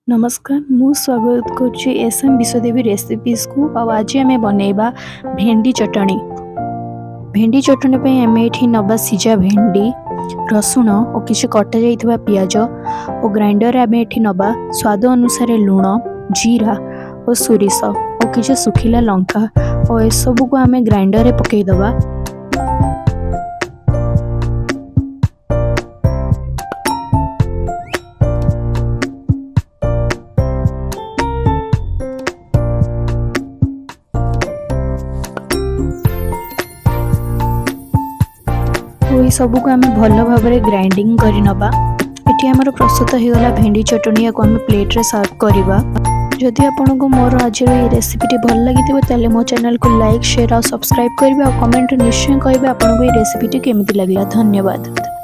नमस्कार मु स्वागत करुच्ची एसएम विश्वदेवी रेसिपीज को आज आम बनइबा भेंडी चटणी। भेंडी चटणी पे आम ये नवा सिजा भेंडी रसुण और किसी कटा जाइथिबा पियाज और ग्राइंडर आम ये नवा स्वाद अनुसार लुण जीरा और सोरिष और किसी सुखिला लंका और ए सब को आम ग्राइंडर रे पकईदबा। ये सब को आम भल भाव ग्राइंडिंग कर नबा। ये आमर प्रस्तुत हो गला भेंडी चटनी को आम प्लेट रे सर्व करवा। जदि आपन को मोर आज ये रेसिपीटी भल लगी तेल मो चैनल को लाइक शेयर और सब्सक्राइब करेंगे और कमेंट निश्चय करेंगे आपन को ये रेसिपीटी केमिति लागला। धन्यवाद।